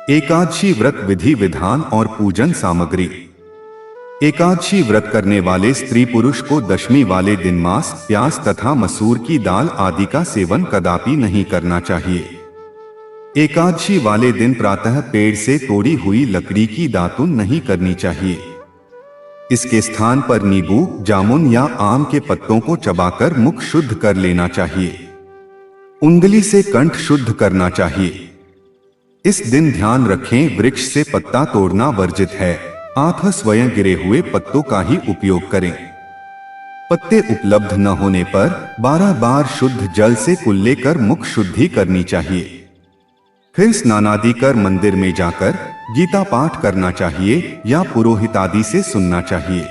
एकादशी व्रत विधि विधान और पूजन सामग्री। एकादशी व्रत करने वाले स्त्री पुरुष को दशमी वाले दिन मांस, प्याज तथा मसूर की दाल आदि का सेवन कदापि नहीं करना चाहिए। एकादशी वाले दिन प्रातः पेड़ से तोड़ी हुई लकड़ी की दातुन नहीं करनी चाहिए। इसके स्थान पर नींबू, जामुन या आम के पत्तों को चबाकर मुख शुद्ध कर लेना चाहिए। उंगली से कंठ शुद्ध करना चाहिए। इस दिन ध्यान रखें, वृक्ष से पत्ता तोड़ना वर्जित है। आप स्वयं गिरे हुए पत्तों का ही उपयोग करें। पत्ते उपलब्ध न होने पर 12 बार शुद्ध जल से कुल्ले कर मुख शुद्धि करनी चाहिए। फिर स्नानादि कर मंदिर में जाकर गीता पाठ करना चाहिए या पुरोहित आदि से सुनना चाहिए।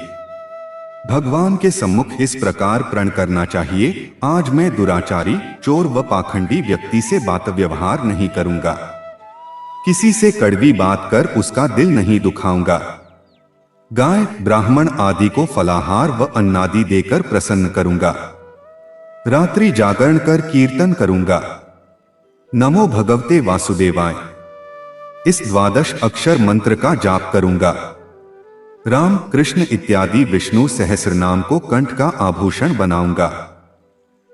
भगवान के सम्मुख इस प्रकार प्रण करना चाहिए, आज मैं दुराचारी, चोर व पाखंडी व्यक्ति से बात व्यवहार नहीं करूंगा। किसी से कड़वी बात कर उसका दिल नहीं दुखाऊंगा। गाय, ब्राह्मण आदि को फलाहार व अन्नादि देकर प्रसन्न करूंगा। रात्रि जागरण कर कीर्तन करूंगा। नमो भगवते वासुदेवाय, इस 12 अक्षर मंत्र का जाप करूंगा। राम, कृष्ण इत्यादि विष्णु सहस्रनाम को कंठ का आभूषण बनाऊंगा।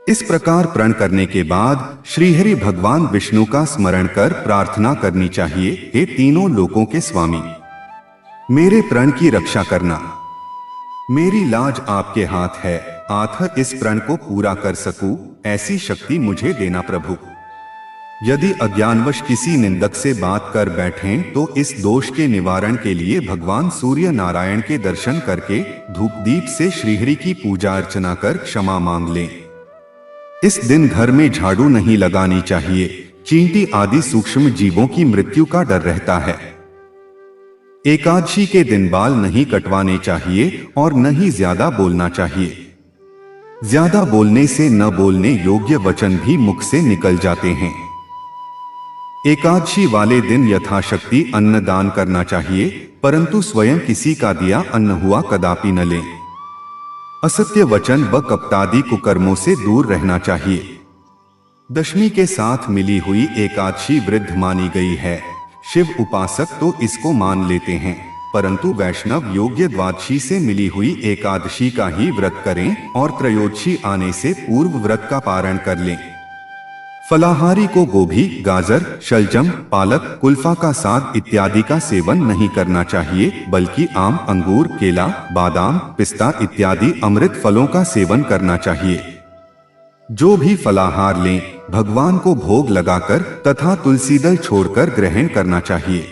इस प्रकार प्रण करने के बाद श्रीहरि भगवान विष्णु का स्मरण कर प्रार्थना करनी चाहिए, हे तीनों लोकों के स्वामी, मेरे प्रण की रक्षा करना। मेरी लाज आपके हाथ है, आखिर इस प्रण को पूरा कर सकूं, ऐसी शक्ति मुझे देना प्रभु। यदि अज्ञानवश किसी निंदक से बात कर बैठें तो इस दोष के निवारण के लिए भगवान सूर्य नारायण के दर्शन करके धूप दीप से श्रीहरि की पूजा अर्चना कर क्षमा मांग लें। इस दिन घर में झाड़ू नहीं लगानी चाहिए, चींटी आदि सूक्ष्म जीवों की मृत्यु का डर रहता है। एकादशी के दिन बाल नहीं कटवाने चाहिए और न ही ज्यादा बोलना चाहिए। ज्यादा बोलने से न बोलने योग्य वचन भी मुख से निकल जाते हैं। एकादशी वाले दिन यथाशक्ति अन्न दान करना चाहिए, परंतु स्वयं किसी का दिया अन्न हुआ कदापि न लें। असत्य वचन व कपटादि कुकर्मों से दूर रहना चाहिए। दशमी के साथ मिली हुई एकादशी वृद्ध मानी गई है। शिव उपासक तो इसको मान लेते हैं, परंतु वैष्णव योग्य द्वादशी से मिली हुई एकादशी का ही व्रत करें और त्रयोदशी आने से पूर्व व्रत का पारण कर लें। फलाहारी को गोभी, गाजर, शलजम, पालक, कुल्फा का साग इत्यादि का सेवन नहीं करना चाहिए, बल्कि आम, अंगूर, केला, बादाम, पिस्ता इत्यादि अमृत फलों का सेवन करना चाहिए। जो भी फलाहार लें, भगवान को भोग लगाकर तथा तुलसी दल छोड़कर ग्रहण करना चाहिए।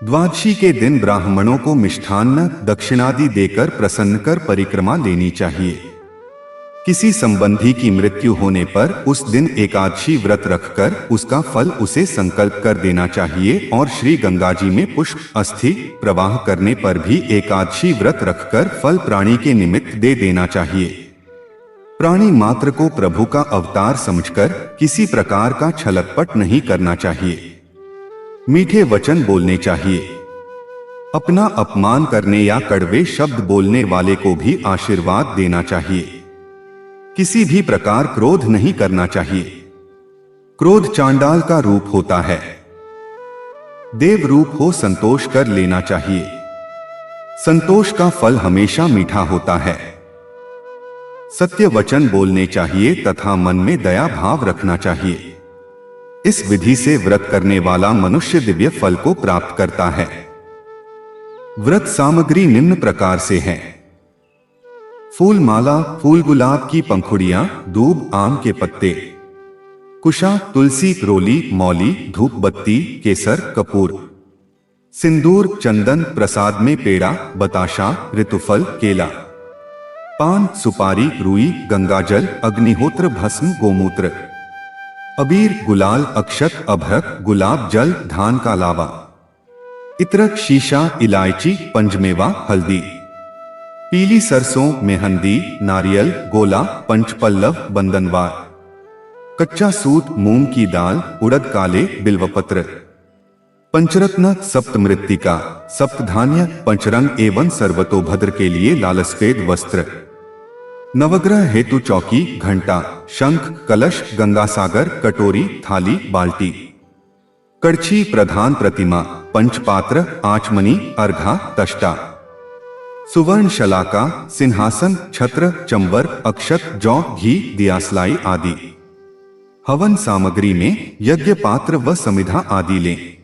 द्वादशी के दिन ब्राह्मणों को मिष्ठान्न, दक्षिणादि देकर प्रसन्न कर परिक्रमा लेनी चाहिए। किसी संबंधी की मृत्यु होने पर उस दिन एकादशी व्रत रखकर उसका फल उसे संकल्प कर देना चाहिए और श्री गंगा जी में पुष्प, अस्थि प्रवाह करने पर भी एकादशी व्रत रखकर फल प्राणी के निमित्त दे देना चाहिए। प्राणी मात्र को प्रभु का अवतार समझकर किसी प्रकार का छलकपट नहीं करना चाहिए। मीठे वचन बोलने चाहिए। अपना अपमान करने या कड़वे शब्द बोलने वाले को भी आशीर्वाद देना चाहिए। किसी भी प्रकार क्रोध नहीं करना चाहिए। क्रोध चांडाल का रूप होता है। देव रूप हो संतोष कर लेना चाहिए। संतोष का फल हमेशा मीठा होता है। सत्य वचन बोलने चाहिए तथा मन में दया भाव रखना चाहिए। इस विधि से व्रत करने वाला मनुष्य दिव्य फल को प्राप्त करता है। व्रत सामग्री निम्न प्रकार से है। फूल माला, फूल गुलाब की पंखुड़ियां, दूब, आम के पत्ते, कुशा, तुलसी, रोली, मौली, धूप बत्ती, केसर, कपूर, सिंदूर, चंदन, प्रसाद में पेड़ा, बताशा, ऋतुफल, केला, पान, सुपारी, रुई, गंगाजल, अग्निहोत्र, भस्म, गोमूत्र, अबीर, गुलाल, अक्षत, अभ्रक, गुलाब जल, धान का लावा, इत्रक, शीशा, इलायची, पंचमेवा, हल्दी, पीली सरसों, मेहंदी, नारियल, गोला, पंचपल्लव, बंदनवार, कच्चा सूत, मूंग की दाल, उड़द काले, बिल्वपत्र, पंचरत्न, सप्तमृत्तिका, सप्तधान्य, पंचरंग एवं सर्वतोभद्र के लिए लालसफेद वस्त्र, नवग्रह हेतु चौकी, घंटा, शंख, कलश, गंगासागर, कटोरी, थाली, बाल्टी, कड़छी, प्रधान प्रतिमा, पंचपात्र, आचमनी, अर्घा, तष्टा, सुवर्ण शलाका, सिंहासन, छत्र, चंबर, अक्षत, जौ, घी, दियासलाई आदि। हवन सामग्री में यज्ञ पात्र व समिधा आदि लें।